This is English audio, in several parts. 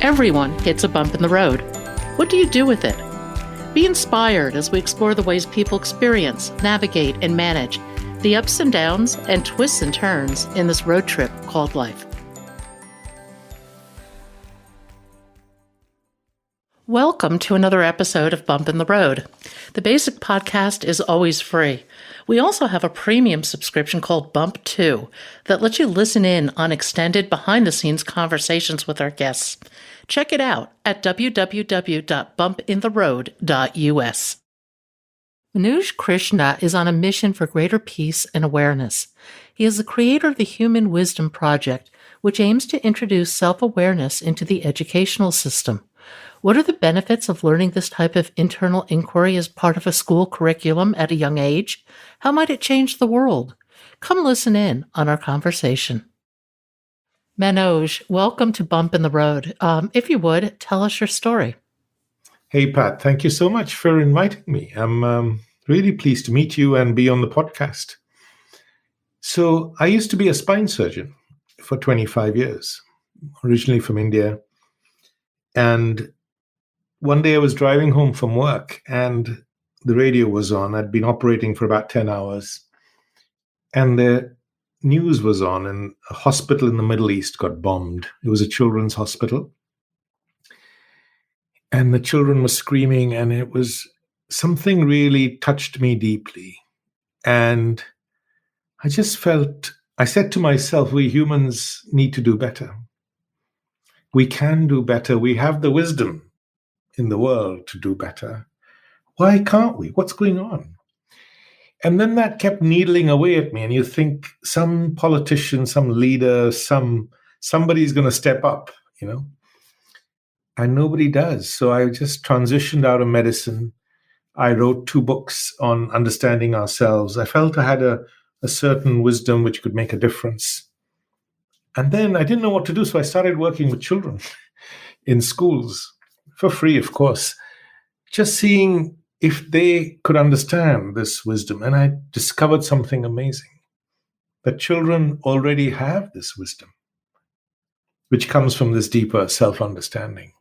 Everyone hits a bump in the road. What do you do with it? Be inspired as we explore the ways people experience, navigate, and manage the ups and downs and twists and turns in this road trip called life. Welcome to another episode of Bump in the Road. The basic podcast is always free. We also have a premium subscription called Bump 2 that lets you listen in on extended behind-the-scenes conversations with our guests. Check it out at www.bumpintheroad.us. Manoj Krishna is on a mission for greater peace and awareness. He is the creator of the Human Wisdom Project, which aims to introduce self-awareness into the educational system. What are the benefits of learning this type of internal inquiry as part of a school curriculum at a young age? How might it change the world? Come listen in on our conversation. Manoj, welcome to Bump in the Road. If you would, tell us your story. Hey, Pat, thank you so much for inviting me. I'm really pleased to meet you and be on the podcast. So I used to be a spine surgeon for 25 years, originally from India. And one day I was driving home from work and the radio was on. I'd been operating for about 10 hours. And the news was on, and a hospital in the Middle East got bombed. It was a children's hospital. And the children were screaming, and it was something really touched me deeply. And I just felt, I said to myself, we humans need to do better. We can do better. We have the wisdom in the world to do better. Why can't we? What's going on? And then that kept needling away at me. And you think some politician, some leader, somebody's going to step up, and nobody does. So I just transitioned out of medicine. I wrote 2 books on understanding ourselves. I felt I had a certain wisdom which could make a difference. And then I didn't know what to do. So I started working with children in schools for free, of course, just seeing if they could understand this wisdom. And I discovered something amazing, that children already have this wisdom, which comes from this deeper self-understanding.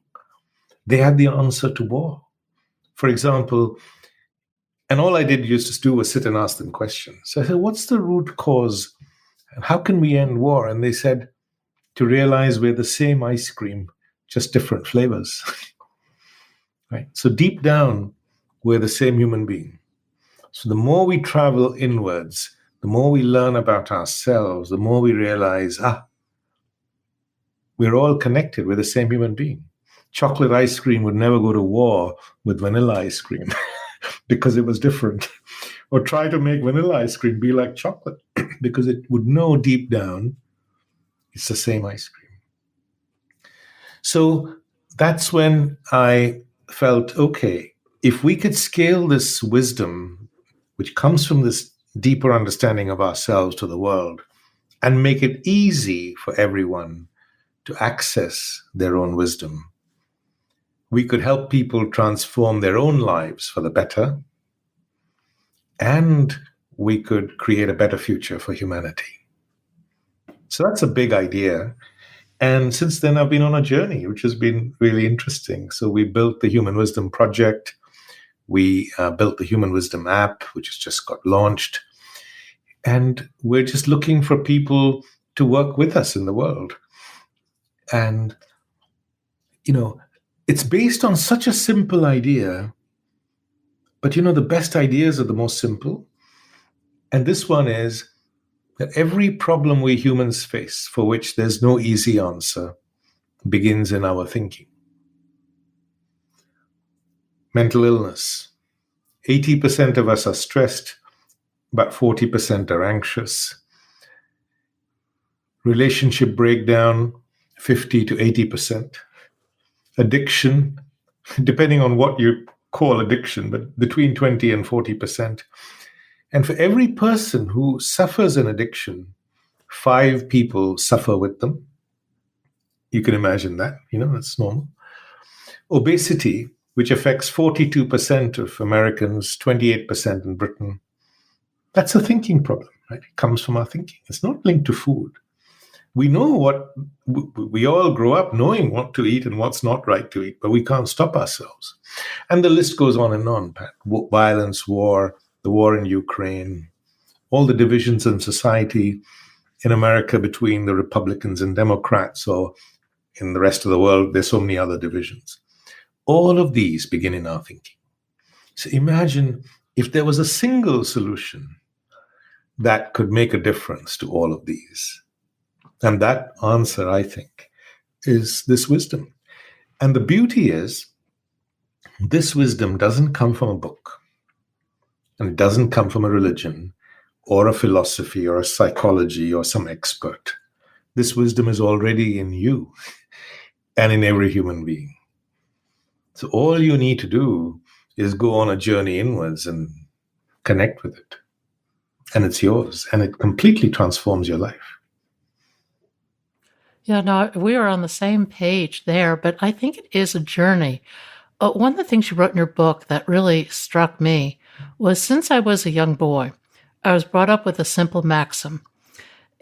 They had the answer to war, for example. And all I did used to do was sit and ask them questions. So I said, what's the root cause? And how can we end war? And they said, to realize we're the same ice cream, just different flavors. Right? So deep down, we're the same human being. So the more we travel inwards, the more we learn about ourselves, the more we realize, we're all connected. We're the same human being. Chocolate ice cream would never go to war with vanilla ice cream because it was different. Or try to make vanilla ice cream be like chocolate because it would know deep down it's the same ice cream. So that's when I felt, okay, if we could scale this wisdom, which comes from this deeper understanding of ourselves to the world, and make it easy for everyone to access their own wisdom, we could help people transform their own lives for the better, and we could create a better future for humanity. So that's a big idea. And since then, I've been on a journey, which has been really interesting. So we built the Human Wisdom Project. We built the Human Wisdom app, which has just got launched. And we're just looking for people to work with us in the world. And, it's based on such a simple idea. But, the best ideas are the most simple. And this one is that every problem we humans face, for which there's no easy answer, begins in our thinking. Mental illness. 80% of us are stressed, about 40% are anxious. Relationship breakdown, 50 to 80%. Addiction, depending on what you call addiction, but between 20 and 40%. And for every person who suffers an addiction, 5 people suffer with them. You can imagine that, that's normal. Obesity, which affects 42% of Americans, 28% in Britain. That's a thinking problem, right? It comes from our thinking. It's not linked to food. we know what we all grow up knowing what to eat and what's not right to eat, but we can't stop ourselves. And the list goes on and on, Pat. Violence, war, the war in Ukraine, all the divisions in society in America between the Republicans and Democrats, or in the rest of the world, there's so many other divisions. All of these begin in our thinking. So imagine if there was a single solution that could make a difference to all of these. And that answer, I think, is this wisdom. And the beauty is, this wisdom doesn't come from a book, and it doesn't come from a religion or a philosophy or a psychology or some expert. This wisdom is already in you and in every human being. So all you need to do is go on a journey inwards and connect with it. And it's yours, and it completely transforms your life. Yeah, no, we are on the same page there, but I think it is a journey. One of the things you wrote in your book that really struck me was, since I was a young boy, I was brought up with a simple maxim: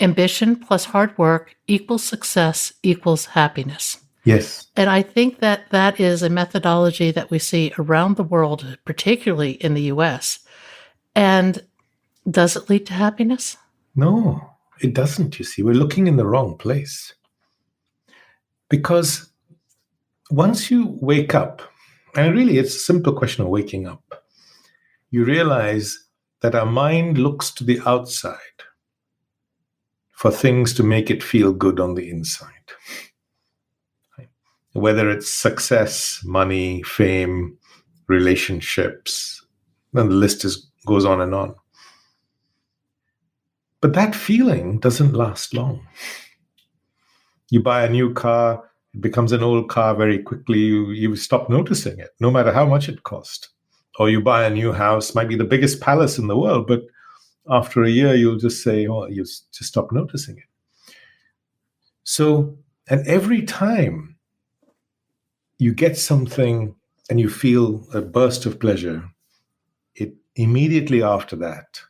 ambition plus hard work equals success equals happiness. Yes. And I think that that is a methodology that we see around the world, particularly in the US. And does it lead to happiness? No, it doesn't, you see. We're looking in the wrong place. Because once you wake up, and really it's a simple question of waking up, you realize that our mind looks to the outside for things to make it feel good on the inside. Whether it's success, money, fame, relationships, then the list goes on and on. But that feeling doesn't last long. You buy a new car, it becomes an old car very quickly. You stop noticing it, no matter how much it cost. Or you buy a new house, might be the biggest palace in the world, but after a year, you'll just say, oh, you just stop noticing it. So, and every time you get something and you feel a burst of pleasure, it immediately after that,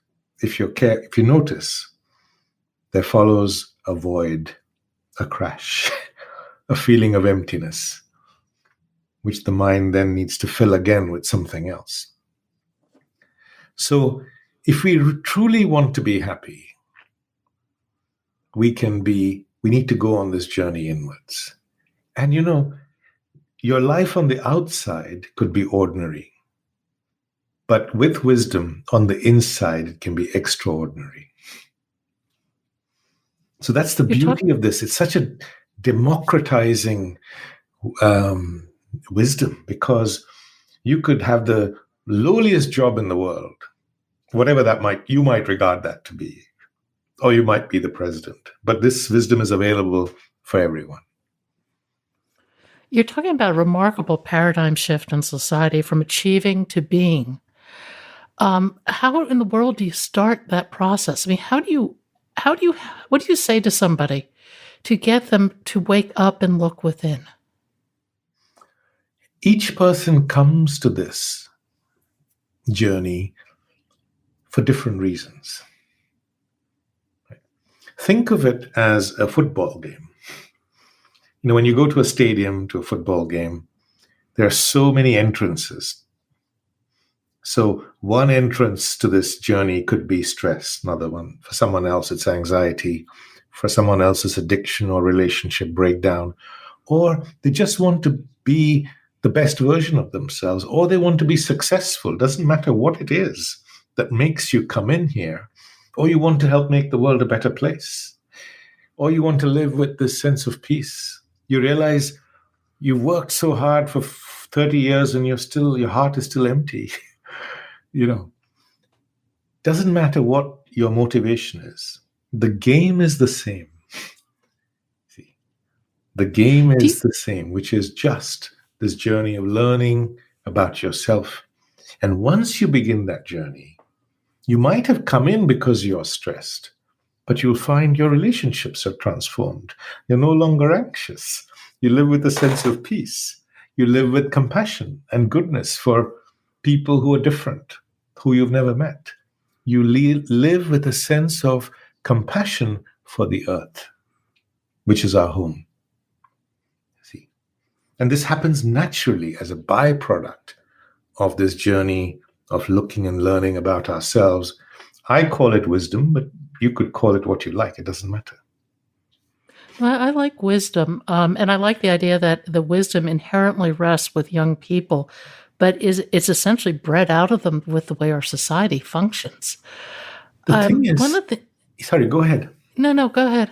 if you notice, there follows a void, a crash, a feeling of emptiness, which the mind then needs to fill again with something else. So if we truly want to be happy, we need to go on this journey inwards. And your life on the outside could be ordinary, but with wisdom on the inside, it can be extraordinary. So that's the beauty of this. It's such a democratizing wisdom, because you could have the lowliest job in the world, whatever you might regard that to be, or you might be the president. But this wisdom is available for everyone. You're talking about a remarkable paradigm shift in society from achieving to being. How in the world do you start that process? I mean, what do you say to somebody to get them to wake up and look within? Each person comes to this journey for different reasons. Think of it as a football game. When you go to a stadium, to a football game, there are so many entrances. So one entrance to this journey could be stress. Another one, for someone else, it's anxiety. For someone else, it's addiction or relationship breakdown. Or they just want to be the best version of themselves, or they want to be successful. Doesn't matter what it is that makes you come in here. Or you want to help make the world a better place. Or you want to live with this sense of peace. You realize you've worked so hard for 30 years and your heart is still empty. Doesn't matter what your motivation is. The game is the same. See, the game is the same, which is just this journey of learning about yourself. And once you begin that journey, you might have come in because you're stressed, but you'll find your relationships are transformed. You're no longer anxious. You live with a sense of peace. You live with compassion and goodness for people who are different, who you've never met. You live with a sense of compassion for the earth. which is our home. See? And this happens naturally as a byproduct of this journey of looking and learning about ourselves. I call it wisdom, but you could call it what you like. It doesn't matter. Well, I like wisdom, and I like the idea that the wisdom inherently rests with young people, but it's essentially bred out of them with the way our society functions. The thing One is, of the sorry, go ahead. No, go ahead.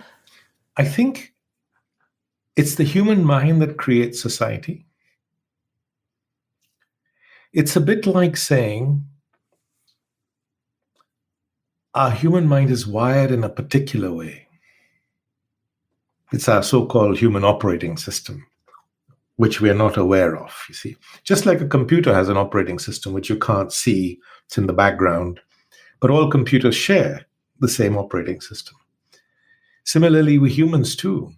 I think it's the human mind that creates society. It's a bit like saying our human mind is wired in a particular way. It's our so-called human operating system, which we are not aware of, you see. Just like a computer has an operating system, which you can't see, it's in the background, but all computers share the same operating system. Similarly, we humans too.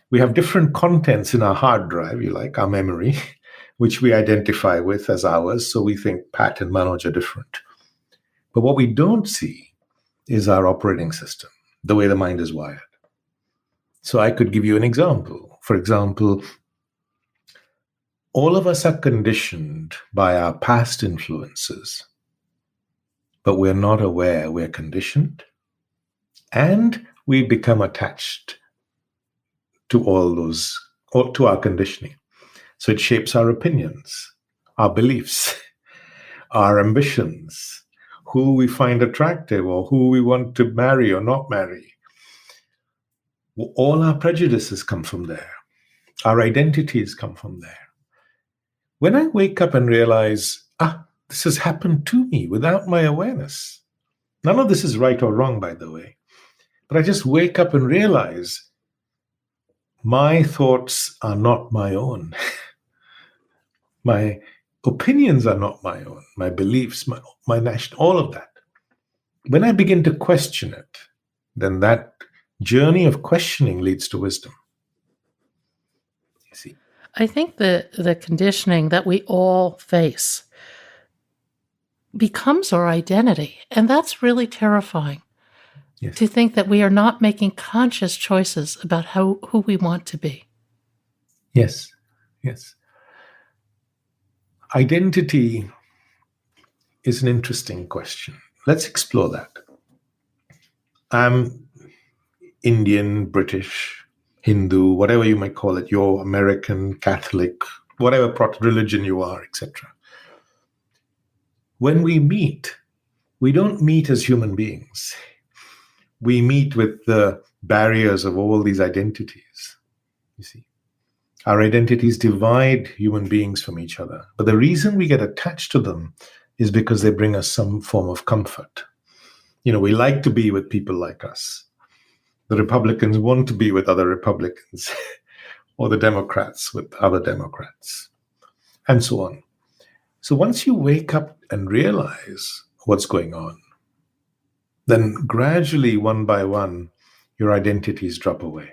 We have different contents in our hard drive, you like, our memory, which we identify with as ours. So we think Pat and Manoj are different. But what we don't see is our operating system, the way the mind is wired. So I could give you an example. For example, all of us are conditioned by our past influences, but we're not aware we're conditioned, and we become attached to all those, or to our conditioning. So it shapes our opinions, our beliefs, our ambitions, who we find attractive or who we want to marry or not marry. All our prejudices come from there. Our identities come from there. When I wake up and realize, this has happened to me without my awareness. None of this is right or wrong, by the way. But I just wake up and realize my thoughts are not my own. My opinions are not my own. My beliefs, my national, all of that. When I begin to question it, then that journey of questioning leads to wisdom. You see? I think the conditioning that we all face becomes our identity, and that's really terrifying. Yes. To think that we are not making conscious choices about who we want to be. Yes, yes. Identity is an interesting question. Let's explore that. I'm Indian, British, Hindu, whatever you might call it, you're American, Catholic, whatever religion you are, etc. When we meet, we don't meet as human beings. We meet with the barriers of all these identities, you see. Our identities divide human beings from each other. But the reason we get attached to them is because they bring us some form of comfort. We like to be with people like us. The Republicans want to be with other Republicans, or the Democrats with other Democrats, and so on. So once you wake up and realize what's going on, then gradually, one by one, your identities drop away.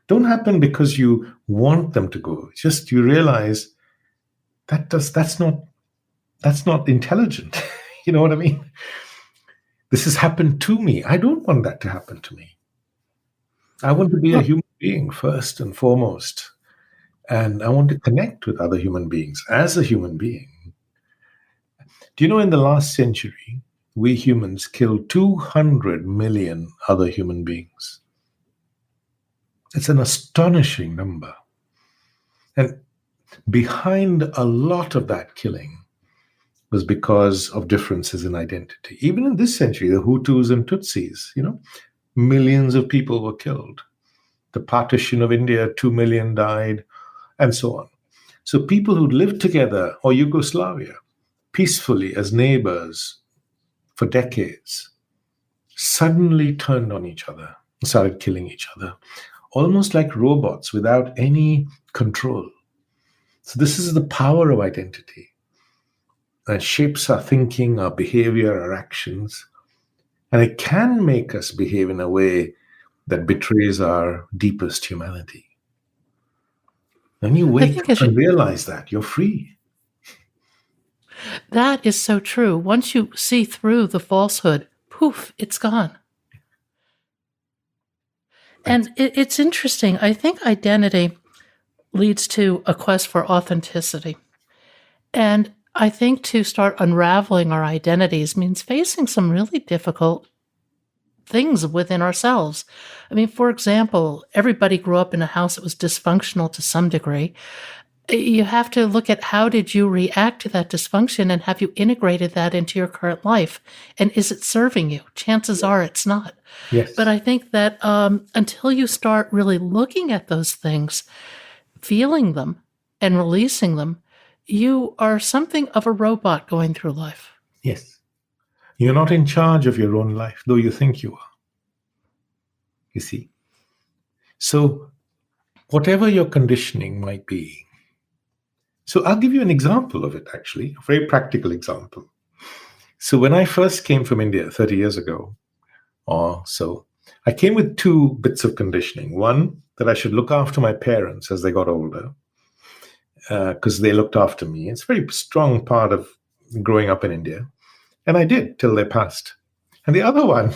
Don't happen because you want them to go. Just you realize that's not intelligent. You know what I mean? This has happened to me. I don't want that to happen to me. I want to be a human being first and foremost. And I want to connect with other human beings as a human being. Do you know in the last century, we humans killed 200 million other human beings? It's an astonishing number. And behind a lot of that killing was because of differences in identity. Even in this century, the Hutus and Tutsis, millions of people were killed. The partition of India, 2 million died, and so on. So people who lived together, or Yugoslavia, peacefully as neighbors for decades, suddenly turned on each other, started killing each other, almost like robots without any control. So this is the power of identity. It shapes our thinking, our behavior, our actions, and it can make us behave in a way that betrays our deepest humanity. When you wake up and realize that, you're free. That is so true. Once you see through the falsehood, poof, it's gone. That's And it's interesting. I think identity leads to a quest for authenticity. And I think to start unraveling our identities means facing some really difficult things within ourselves. I mean, for example, everybody grew up in a house that was dysfunctional to some degree. You have to look at how did you react to that dysfunction and have you integrated that into your current life? And is it serving you? Chances are it's not. But yes, I think that until you start really looking at those things, feeling them, and releasing them, you are something of a robot going through life. yes. You're not in charge of your own life, though you think you are. You see. So whatever your conditioning might be. So I'll give you an example of it, actually, a very practical example. So when I first came from India 30 years ago or so, I came with two bits of conditioning. One, that I should look after my parents as they got older, because they looked after me. It's a very strong part of growing up in India. And I did till they passed. And the other one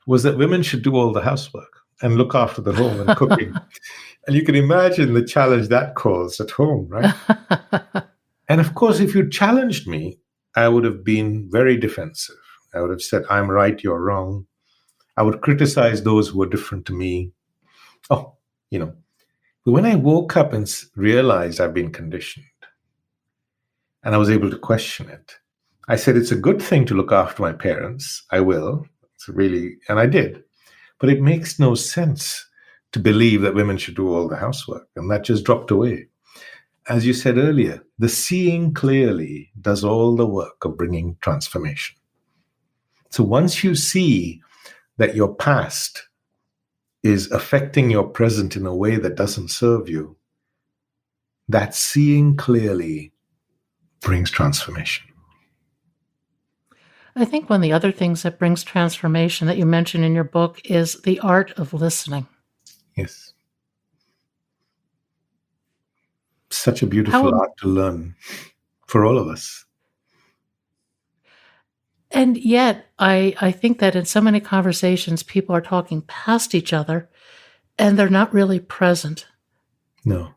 was that women should do all the housework and look after the home and cooking. And you can imagine the challenge that caused at home, right? And of course, if you challenged me, I would have been very defensive. I would have said, I'm right, you're wrong. I would criticize those who were different to me. Oh, you know. But when I woke up and realized I've been conditioned and I was able to question it, I said, it's a good thing to look after my parents. I will. It's really, and I did. But it makes no sense to believe that women should do all the housework. And that just dropped away. As you said earlier, the seeing clearly does all the work of bringing transformation. So once you see that your past is affecting your present in a way that doesn't serve you, that seeing clearly brings transformation. I think one of the other things that brings transformation that you mention in your book is the art of listening. Yes. Such a beautiful How art to learn for all of us. And yet, I think that in so many conversations, people are talking past each other and they're not really present. No.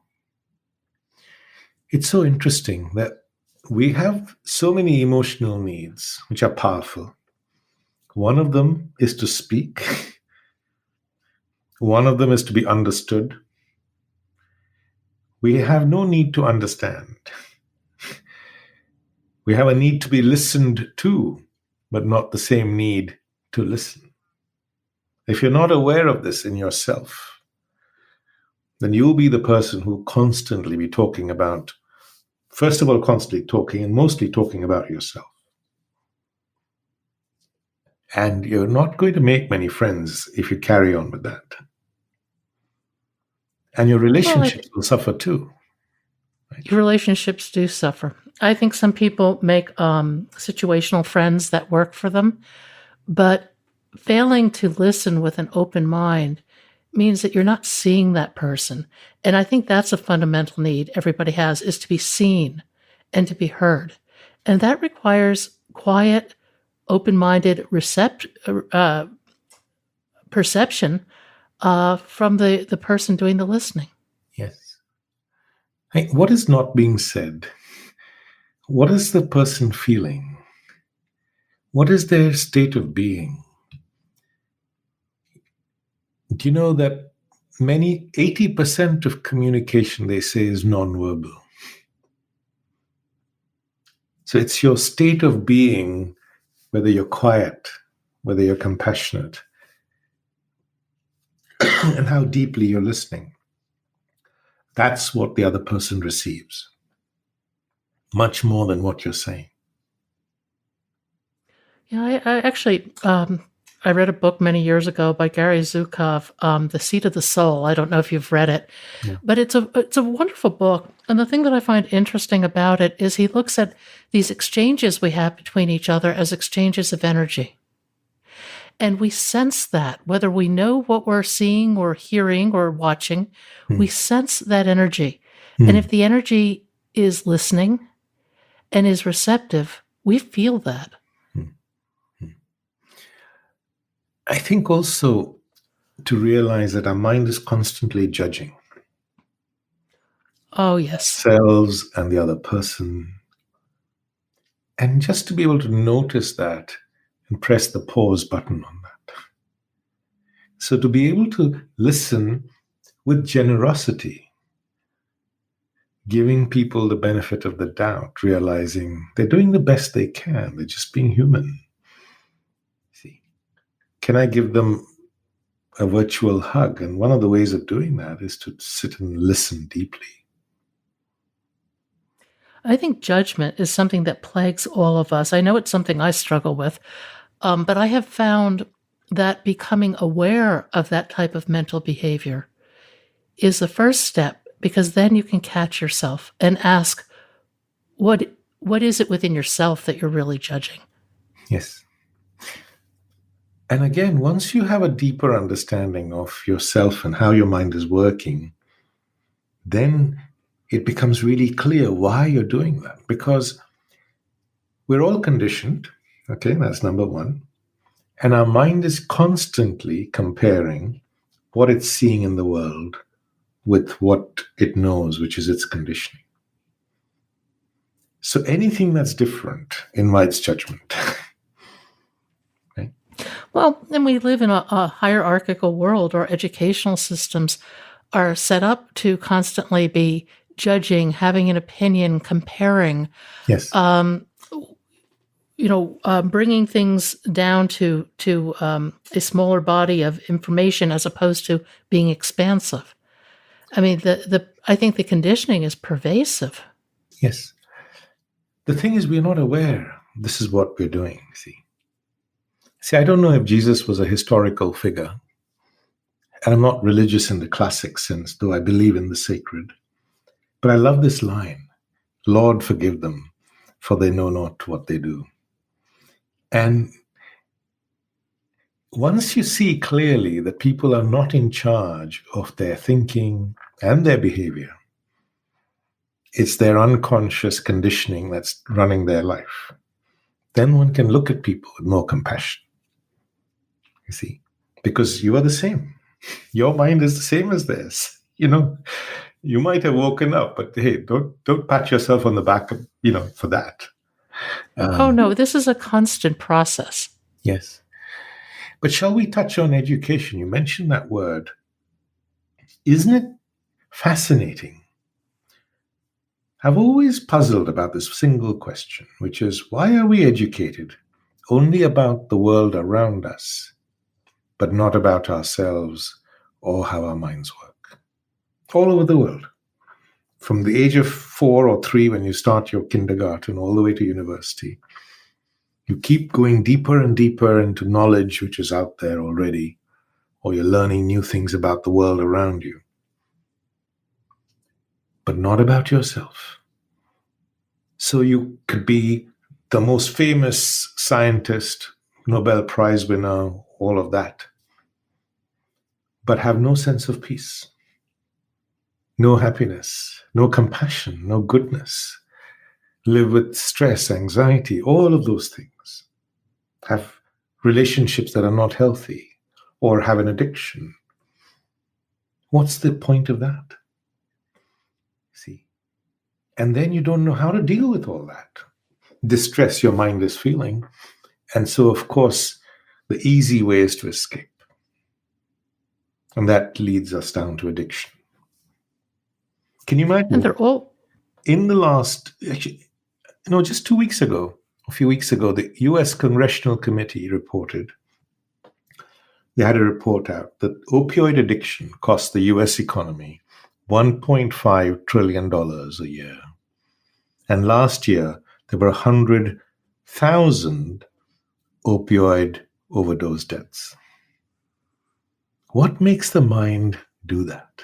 It's so interesting that we have so many emotional needs which are powerful. One of them is to speak. One of them is to be understood. We have no need to understand. We have a need to be listened to, but not the same need to listen. If you're not aware of this in yourself, then you'll be the person who constantly be talking about, first of all, constantly talking and mostly talking about yourself. And you're not going to make many friends if you carry on with that. And your Well, relationships will suffer too. Right? your relationships do suffer. I think some people make situational friends that work for them, but failing to listen with an open mind means that you're not seeing that person. And I think that's a fundamental need everybody has, is to be seen and to be heard. And that requires quiet, open-minded perception from the person doing the listening. Yes. Hey, what is not being said? What is the person feeling? What is their state of being? Do you know that 80% of communication, they say, is nonverbal? So it's your state of being, whether you're quiet, whether you're compassionate, and how deeply you're listening. That's what the other person receives, much more than what you're saying. Yeah, I actually I read a book many years ago by Gary Zukov, "The Seat of the Soul." I don't know if you've read it, Yeah. but it's a wonderful book. And the thing that I find interesting about it is he looks at these exchanges we have between each other as exchanges of energy. And we sense that, whether we know what we're seeing or hearing or watching, we sense that energy. And if the energy is listening and is receptive, we feel that. I think also to realize that our mind is constantly judging Oh, yes. ourselves and the other person. And just to be able to notice that and press the pause button on that. So to be able to listen with generosity, giving people the benefit of the doubt, realizing they're doing the best they can, they're just being human. See, can I give them a virtual hug? And one of the ways of doing that is to sit and listen deeply. I think judgment is something that plagues all of us. I know it's something I struggle with, but I have found that becoming aware of that type of mental behavior is the first step, because then you can catch yourself and ask, what is it within yourself that you're really judging? Yes. And again, once you have a deeper understanding of yourself and how your mind is working, then it becomes really clear why you're doing that. Because we're all conditioned, okay, that's number one. And our mind is constantly comparing what it's seeing in the world with what it knows, which is its conditioning. So anything that's different invites judgment. Right? Well, and we live in a hierarchical world. Our educational systems are set up to constantly be judging, having an opinion, comparing, Yes. bringing things down to a smaller body of information as opposed to being expansive. I mean, I think the conditioning is pervasive. Yes. The thing is, we're not aware this is what we're doing. See, I don't know if Jesus was a historical figure, and I'm not religious in the classic sense, though I believe in the sacred. But I love this line: Lord, forgive them, for they know not what they do. And once you see clearly that people are not in charge of their thinking and their behavior, it's their unconscious conditioning that's running their life, then one can look at people with more compassion. You see, because you are the same. Your mind is the same as theirs. You might have woken up, but hey, don't pat yourself on the back, for that. Oh, Um, no, this is a constant process. yes. But shall we touch on education? You mentioned that word. Isn't it fascinating? I've always puzzled about this single question, which is, why are we educated only about the world around us, but not about ourselves or how our minds work? All over the world. From the age of 4 or 3, when you start your kindergarten, all the way to university, you keep going deeper and deeper into knowledge which is out there already, or you're learning new things about the world around you, but not about yourself. So you could be the most famous scientist, Nobel Prize winner, all of that, but have no sense of peace, no happiness, no compassion, no goodness, live with stress, anxiety, all of those things, have relationships that are not healthy, or have an addiction. What's the point of that? See? And then you don't know how to deal with all that distress your mind is feeling. And so, of course, the easy way is to escape. And that leads us down to addiction. Can you And imagine? they're all, In the last, actually, just 2 weeks ago, a few weeks ago, the US Congressional Committee reported, they had a report out that opioid addiction cost the US economy $1.5 trillion a year. And last year, there were 100,000 opioid overdose deaths. What makes the mind do that?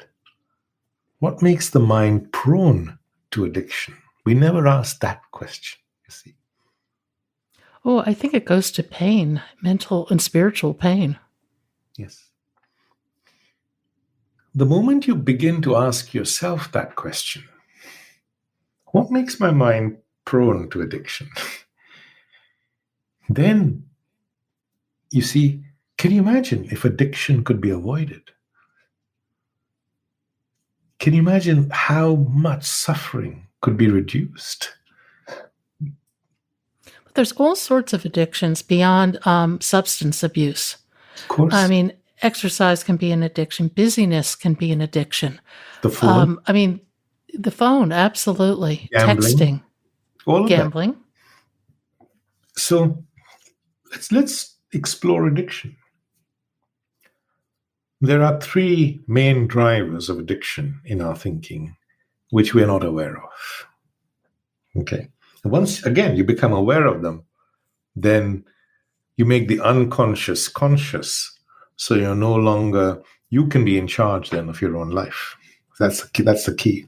What makes the mind prone to addiction? We never ask that question, you see. I think it goes to pain, mental and spiritual pain. Yes. The moment you begin to ask yourself that question, what makes my mind prone to addiction? Then, you see, Can you imagine if addiction could be avoided? Can you imagine how much suffering could be reduced? But there's all sorts of addictions beyond substance abuse. Of I course, mean, exercise can be an addiction. Busyness can be an addiction. the phone, I mean, the phone, absolutely. gambling, Texting, all of that. gambling. So let's explore addiction. There are three main drivers of addiction in our thinking, which we're not aware of. Okay. And once again you become aware of them, then you make the unconscious conscious. So you're no longer, you can be in charge then of your own life. That's the key.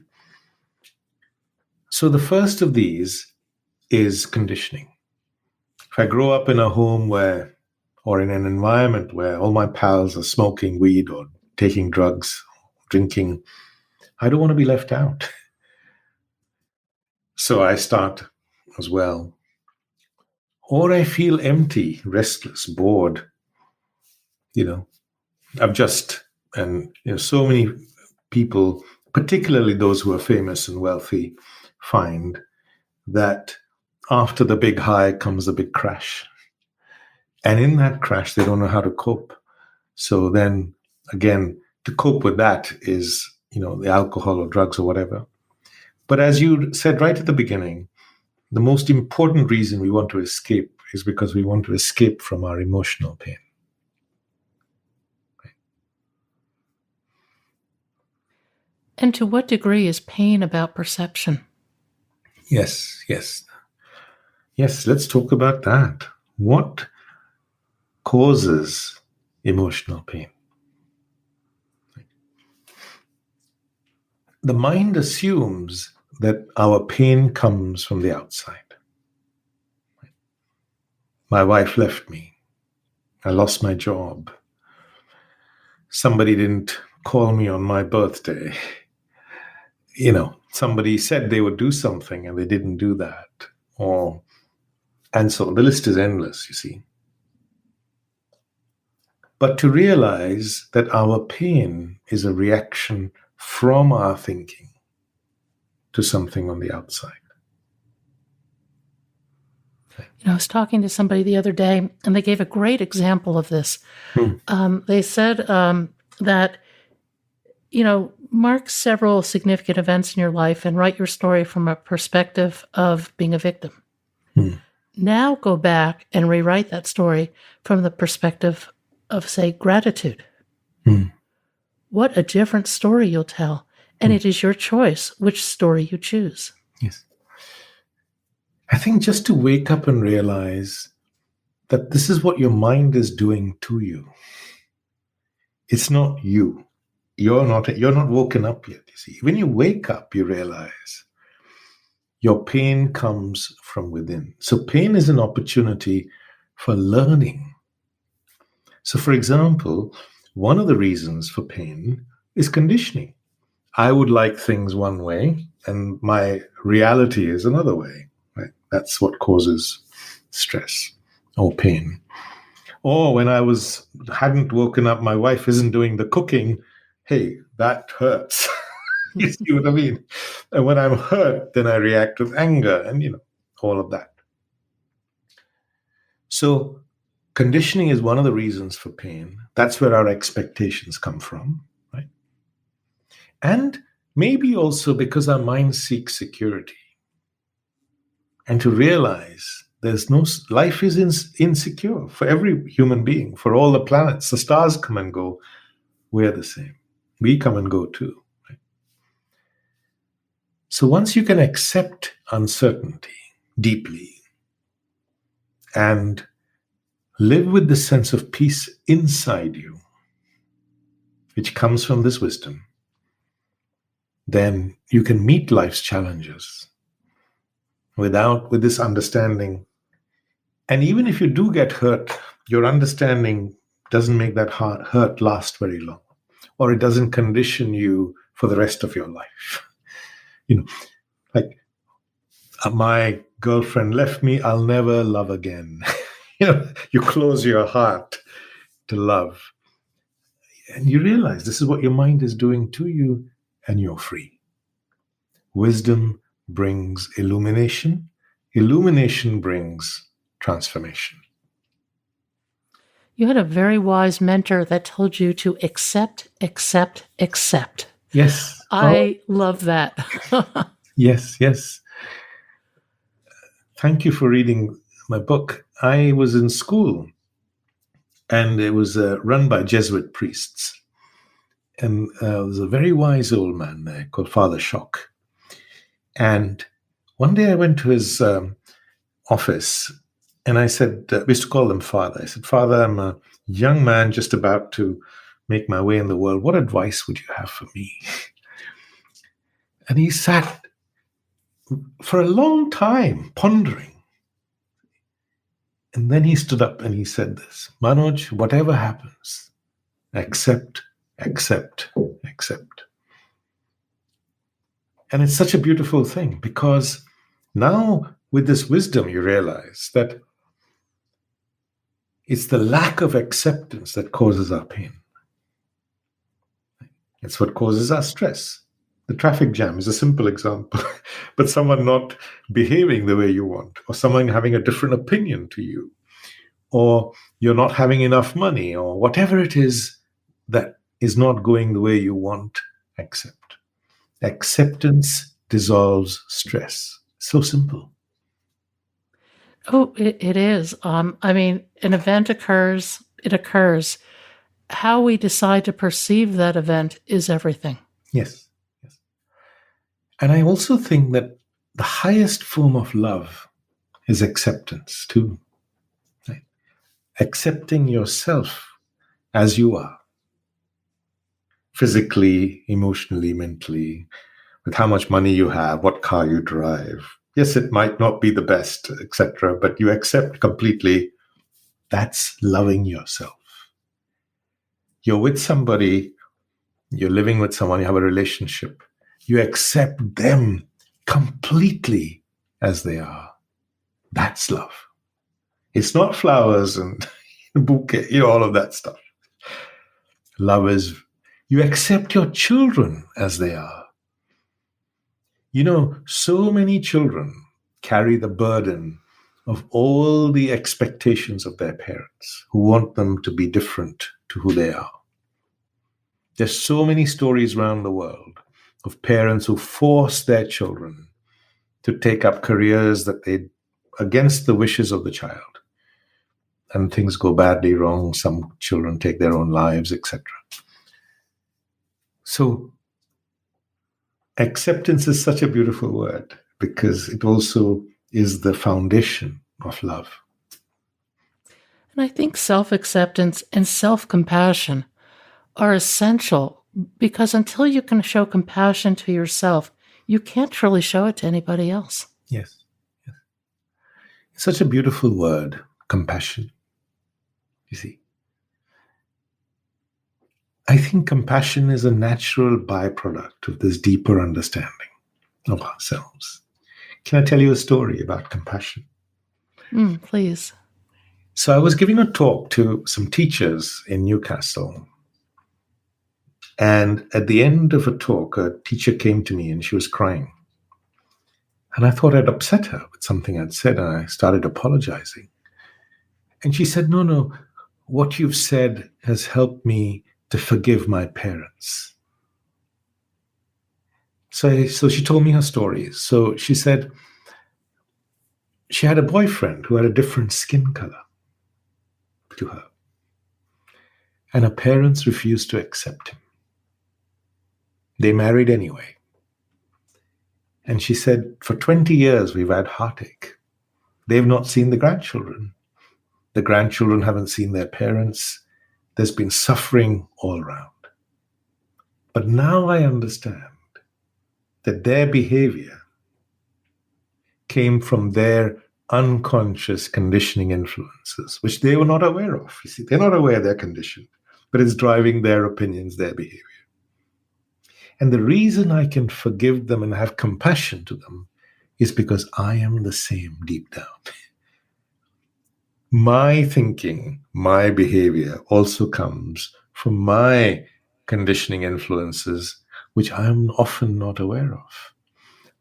So the first of these is conditioning. If I grow up in a home where, or in an environment where all my pals are smoking weed or taking drugs, drinking, I don't want to be left out. So I start as well. Or I feel empty, restless, bored. You know, I've just, and so many people, particularly those who are famous and wealthy, find that after the big high comes the big crash. And in that crash, they don't know how to cope. So then again, to cope with that is, the alcohol or drugs or whatever. But as you said right at the beginning, the most important reason we want to escape is because we want to escape from our emotional pain. And to what degree is pain about perception? Yes, yes. Yes, let's talk about that. What causes emotional pain? The mind assumes that our pain comes from the outside. My wife left me. I lost my job. Somebody didn't call me on my birthday. Somebody said they would do something and they didn't do that. And so the list is endless, you see. But to realize that our pain is a reaction from our thinking to something on the outside. I was talking to somebody the other day, and they gave a great example of this. They said that, mark several significant events in your life and write your story from a perspective of being a victim. Now go back and rewrite that story from the perspective of, say, gratitude. What a different story you'll tell. And it is your choice which story you choose. Yes. I think just to wake up and realize that this is what your mind is doing to you. It's not you. You're not woken up yet, you see. When you wake up, you realize your pain comes from within. So pain is an opportunity for learning. So for example, one of the reasons for pain is conditioning. I would like things one way and my reality is another way. Right? That's what causes stress or pain. Or when I hadn't woken up, my wife isn't doing the cooking. Hey, that hurts. You see what I mean? And when I'm hurt, then I react with anger and, all of that. So conditioning is one of the reasons for pain. That's where our expectations come from, right? And maybe also because our mind seeks security. And to realize life is insecure for every human being, for all the planets. The stars come and go. We're the same. We come and go too. Right? So once you can accept uncertainty deeply and live with the sense of peace inside you, which comes from this wisdom, then you can meet life's challenges with this understanding. And even if you do get hurt, your understanding doesn't make that hurt last very long, or it doesn't condition you for the rest of your life. Like my girlfriend left me, I'll never love again. You close your heart to love. And you realize this is what your mind is doing to you, and you're free. Wisdom brings illumination. Illumination brings transformation. You had a very wise mentor that told you to accept, accept, accept. Yes. I love that. Yes, yes. Thank you for reading my book. I was in school, and it was run by Jesuit priests. And there was a very wise old man there called Father Shock. And one day I went to his office, and I said, we used to call him Father. I said, Father, I'm a young man just about to make my way in the world. What advice would you have for me? And he sat for a long time pondering. And then he stood up and he said this, Manoj, whatever happens, accept, accept, accept. And it's such a beautiful thing, because now with this wisdom, you realize that it's the lack of acceptance that causes our pain. It's what causes our stress. The traffic jam is a simple example, but someone not behaving the way you want, or someone having a different opinion to you, or you're not having enough money, or whatever it is that is not going the way you want, accept. Acceptance dissolves stress. So simple. Oh, it is. I mean, an event occurs, it occurs. How we decide to perceive that event is everything. Yes. Yes. And I also think that the highest form of love is acceptance too. Right? Accepting yourself as you are. Physically, emotionally, mentally, with how much money you have, what car you drive. Yes, it might not be the best, etc., but you accept completely. That's loving yourself. You're with somebody, you're living with someone, you have a relationship. You accept them completely as they are. That's love. It's not flowers and bouquet, all of that stuff. Love is you accept your children as they are. So many children carry the burden of all the expectations of their parents who want them to be different to who they are. There's so many stories around the world of parents who force their children to take up careers that they against the wishes of the child. And things go badly wrong. Some children take their own lives, etc. So acceptance is such a beautiful word, because it also is the foundation of love. And I think self-acceptance and self-compassion are essential, because until you can show compassion to yourself, you can't truly show it to anybody else. Yes. Yes. It's such a beautiful word, compassion. You see, I think compassion is a natural byproduct of this deeper understanding of ourselves. Can I tell you a story about compassion? Please. So I was giving a talk to some teachers in Newcastle. And at the end of a talk, a teacher came to me and she was crying. And I thought I'd upset her with something I'd said, and I started apologizing. And she said, no, what you've said has helped me to forgive my parents. So she told me her story. So she said she had a boyfriend who had a different skin color to her. And her parents refused to accept him. They married anyway. And she said, for 20 years, we've had heartache. They've not seen the grandchildren. The grandchildren haven't seen their parents. There's been suffering all around. But now I understand that their behavior came from their unconscious conditioning influences, which they were not aware of. You see, they're not aware they're conditioned, but it's driving their opinions, their behavior. And the reason I can forgive them and have compassion to them is because I am the same deep down. my thinking, my behavior also comes from my conditioning influences, which I'm often not aware of.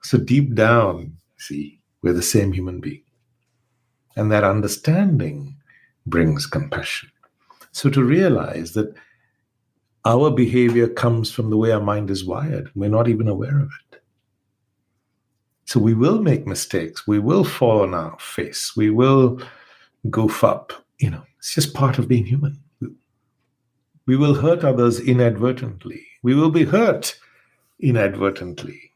So deep down, see, we're the same human being. And that understanding brings compassion. So to realize that our behavior comes from the way our mind is wired, we're not even aware of it. So we will make mistakes. We will fall on our face. We will goof up. It's just part of being human. We will hurt others inadvertently. We will be hurt inadvertently.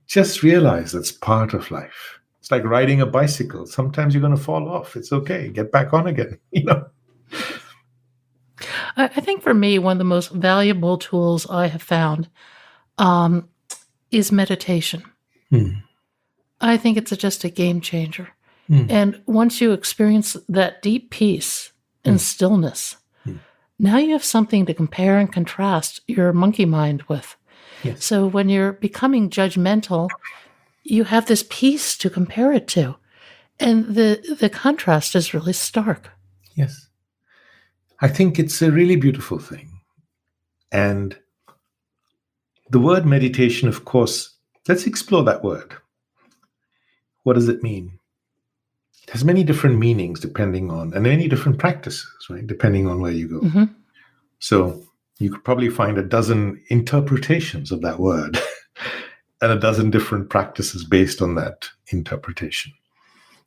Just realize that's part of life. It's like riding a bicycle. Sometimes you're going to fall off. It's okay. Get back on again. I think for me, one of the most valuable tools I have found um, is meditation. Hmm. I think it's just a game changer. Hmm. And once you experience that deep peace and stillness, now you have something to compare and contrast your monkey mind with. Yes. So when you're becoming judgmental, you have this peace to compare it to. And the contrast is really stark. Yes. I think it's a really beautiful thing. And the word meditation, of course, let's explore that word. What does it mean? It has many different meanings depending on, and many different practices, right? Depending on where you go. Mm-hmm. So you could probably find a dozen interpretations of that word and a dozen different practices based on that interpretation.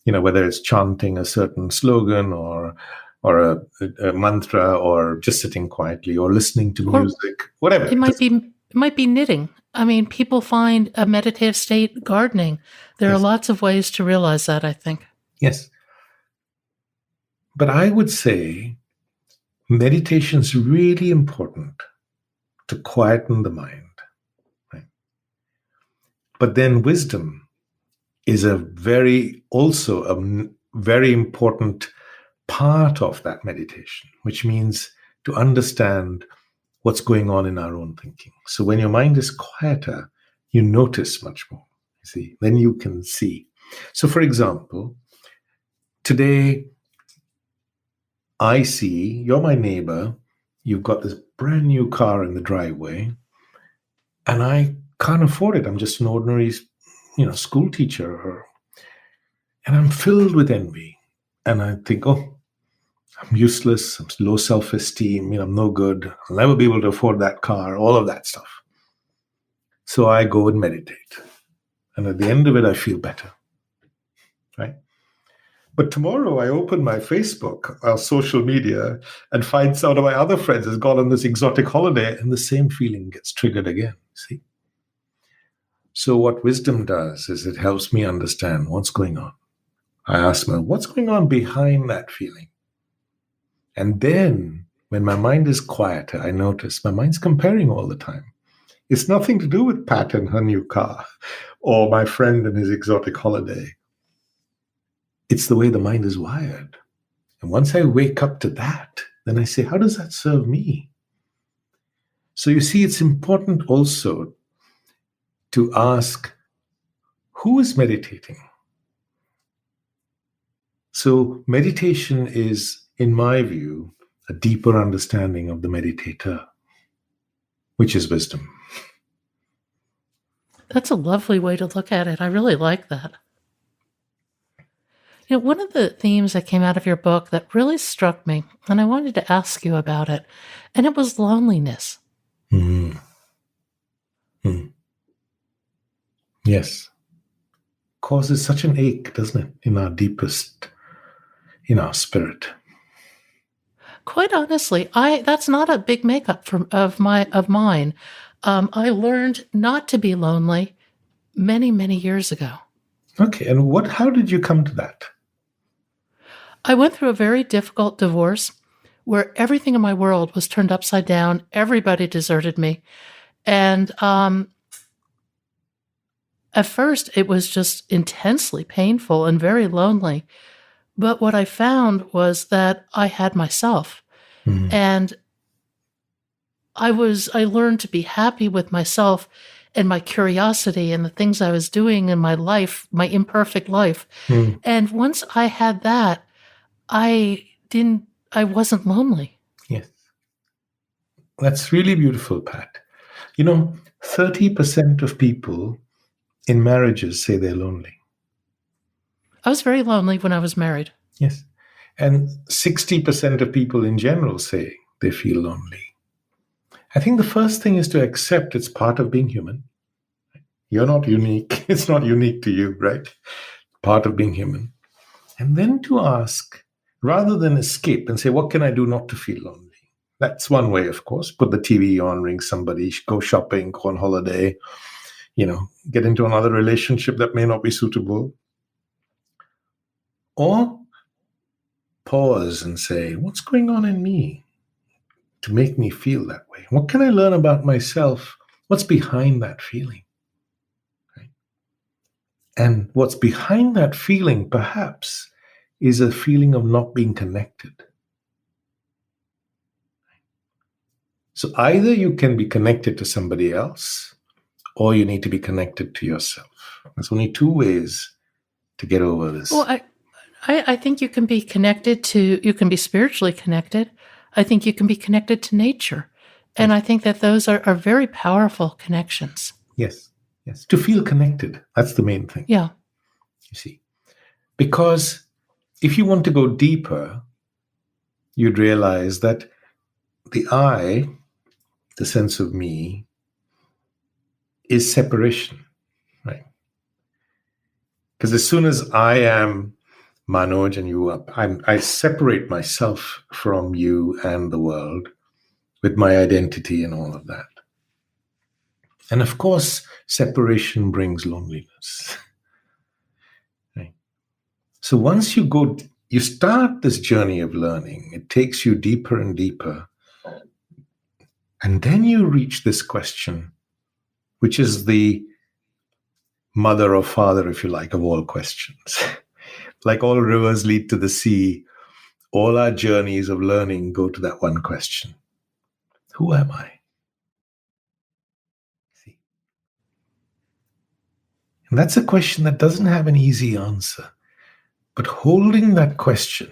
Whether it's chanting a certain slogan or a mantra, or just sitting quietly, or listening to music, whatever. It might be knitting. I mean, people find a meditative state gardening. There are lots of ways to realize that, I think. Yes. But I would say meditation is really important to quieten the mind. Right? But then wisdom is also a very important part of that meditation, which means to understand what's going on in our own thinking. So when your mind is quieter, you notice much more. You see, then you can see. So for example, today I see you're my neighbor, you've got this brand new car in the driveway, and I can't afford it. I'm just an ordinary, school teacher, and I'm filled with envy. And I think, oh, I'm useless, I'm low self-esteem, I'm no good, I'll never be able to afford that car, all of that stuff. So I go and meditate. And at the end of it, I feel better, right? But tomorrow I open my Facebook, our social media, and find some of my other friends has gone on this exotic holiday, and the same feeling gets triggered again, see? So what wisdom does is it helps me understand what's going on. I ask myself, what's going on behind that feeling? And then when my mind is quieter, I notice my mind's comparing all the time. It's nothing to do with Pat and her new car or my friend and his exotic holiday. It's the way the mind is wired. And once I wake up to that, then I say, how does that serve me? So you see, it's important also to ask, who is meditating? So meditation is, in my view, a deeper understanding of the meditator, which is wisdom. That's a lovely way to look at it. I really like that. One of the themes that came out of your book that really struck me, and I wanted to ask you about it, and it was loneliness. Mm. Mm. Yes. Causes such an ache, doesn't it, in our deepest, in our spirit. Quite honestly, that's not a big makeup of mine. I learned not to be lonely many, many years ago. Okay, and how did you come to that? I went through a very difficult divorce where everything in my world was turned upside down. Everybody deserted me. And at first, it was just intensely painful and very lonely. But what I found was that I had myself. Mm. And I learned to be happy with myself and my curiosity and the things I was doing in my life, my imperfect life. Mm. And once I had that, I wasn't lonely. Yes. That's really beautiful, Pat. 30% of people in marriages say they're lonely. I was very lonely when I was married. Yes. And 60% of people in general say they feel lonely. I think the first thing is to accept it's part of being human. You're not unique. It's not unique to you, right? Part of being human. And then to ask, rather than escape and say, what can I do not to feel lonely? That's one way, of course. Put the TV on, ring somebody, go shopping, go on holiday, get into another relationship that may not be suitable. Or pause and say, what's going on in me to make me feel that way? What can I learn about myself? What's behind that feeling? Right? And what's behind that feeling, perhaps, is a feeling of not being connected. So either you can be connected to somebody else, or you need to be connected to yourself. There's only two ways to get over this. Well, I think you can be you can be spiritually connected. I think you can be connected to nature. And I think that those are very powerful connections. Yes. To feel connected. That's the main thing. Yeah. You see. Because if you want to go deeper, you'd realize that the I, the sense of me, is separation, right? Because as soon as I am Manoj and you are, I separate myself from you and the world with my identity and all of that. And of course, separation brings loneliness. Right? So once you start this journey of learning, it takes you deeper and deeper. And then you reach this question, which is the mother or father, if you like, of all questions. Like all rivers lead to the sea, all our journeys of learning go to that one question. Who am I? See? And that's a question that doesn't have an easy answer. But holding that question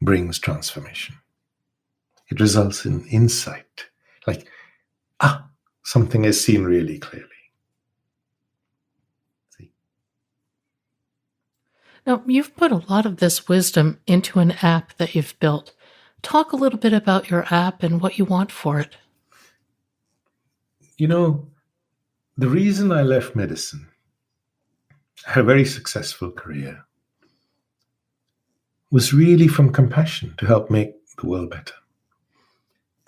brings transformation. It results in insight. Like, something is seen really clearly. See? Now, you've put a lot of this wisdom into an app that you've built. Talk a little bit about your app and what you want for it. The reason I left medicine, I had a very successful career, was really from compassion to help make the world better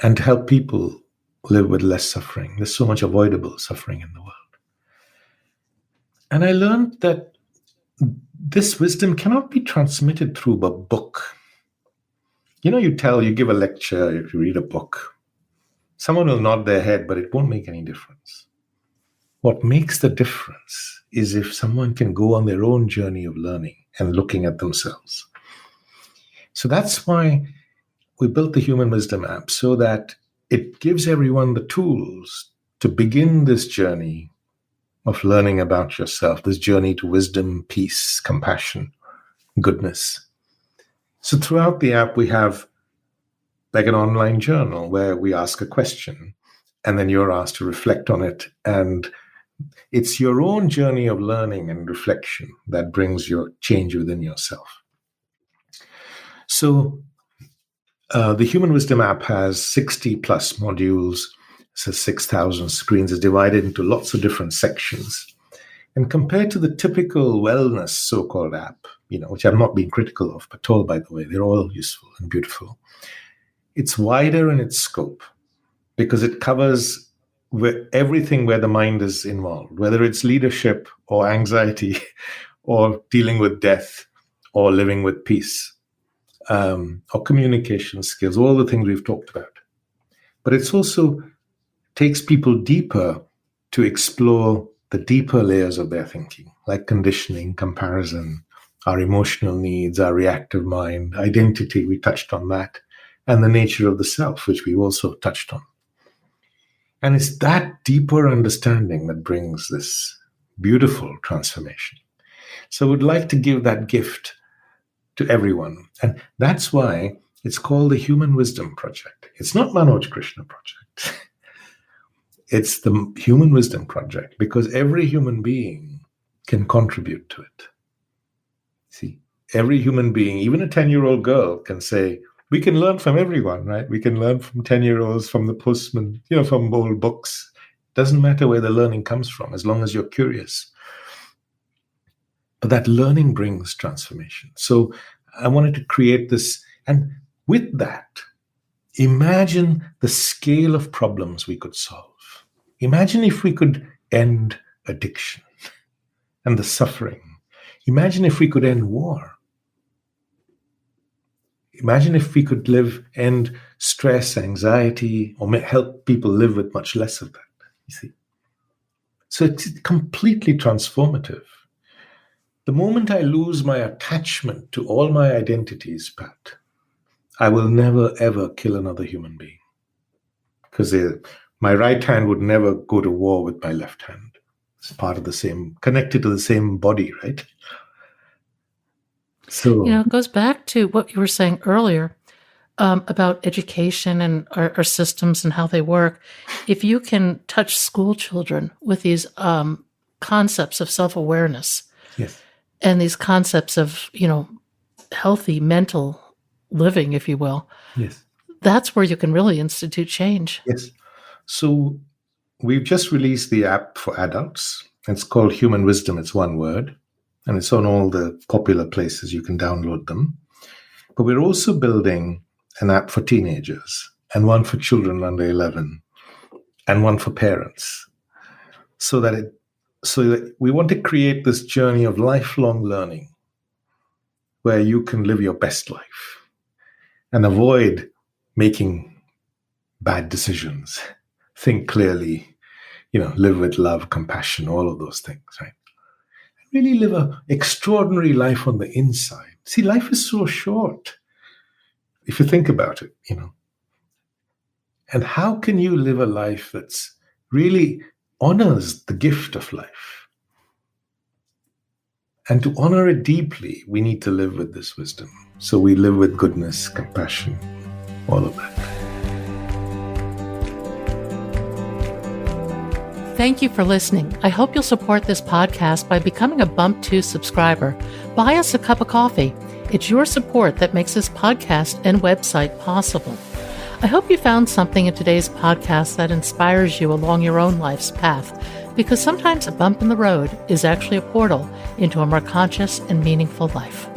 and to help people live with less suffering. There's so much avoidable suffering in the world. And I learned that this wisdom cannot be transmitted through a book. You give a lecture, you read a book. Someone will nod their head, but it won't make any difference. What makes the difference is if someone can go on their own journey of learning and looking at themselves. So that's why we built the Human Wisdom app, so that it gives everyone the tools to begin this journey of learning about yourself, this journey to wisdom, peace, compassion, goodness. So throughout the app, we have like an online journal where we ask a question and then you're asked to reflect on it. And it's your own journey of learning and reflection that brings your change within yourself. So the Human Wisdom app has 60 plus modules, so 6,000 screens, is divided into lots of different sections. And compared to the typical wellness so-called app, which I'm not being critical of, but all, by the way, they're all useful and beautiful. It's wider in its scope because it covers everything where the mind is involved, whether it's leadership or anxiety or dealing with death or living with peace. Or communication skills, all the things we've talked about. But it's also takes people deeper to explore the deeper layers of their thinking, like conditioning, comparison, our emotional needs, our reactive mind, identity, we touched on that, and the nature of the self, which we also touched on. And it's that deeper understanding that brings this beautiful transformation. So we'd like to give that gift to everyone. And that's why it's called the Human Wisdom Project. It's not Manoj Krishna Project. It's the Human Wisdom Project, because every human being can contribute to it. See, every human being, even a 10-year-old girl, can say, we can learn from everyone, right? We can learn from 10-year-olds, from the postman, from old books. Doesn't matter where the learning comes from, as long as you're curious. But that learning brings transformation. So I wanted to create this. And with that, imagine the scale of problems we could solve. Imagine if we could end addiction and the suffering. Imagine if we could end war. Imagine if we could end stress, anxiety, or help people live with much less of that. You see? So it's completely transformative. The moment I lose my attachment to all my identities, Pat, I will never, ever kill another human being. Because my right hand would never go to war with my left hand. It's part of the same, connected to the same body, right? So, It goes back to what you were saying earlier about education and our systems and how they work. If you can touch school children with these concepts of self-awareness, yes, and these concepts of, healthy mental living, if you will, yes, that's where you can really institute change. yes. So we've just released the app for adults. It's called Human Wisdom. It's one word. And it's on all the popular places. You can download them. But we're also building an app for teenagers, and one for children under 11, and one for parents. So that we want to create this journey of lifelong learning where you can live your best life and avoid making bad decisions. Think clearly, live with love, compassion, all of those things, right? Really live an extraordinary life on the inside. See, life is so short, if you think about it, And how can you live a life that's really honors the gift of life? And to honor it deeply, we need to live with this wisdom. So we live with goodness, compassion, all of that. Thank you for listening. I hope you'll support this podcast by becoming a Bump 2 subscriber. Buy us a cup of coffee. It's your support that makes this podcast and website possible. I hope you found something in today's podcast that inspires you along your own life's path, because sometimes a bump in the road is actually a portal into a more conscious and meaningful life.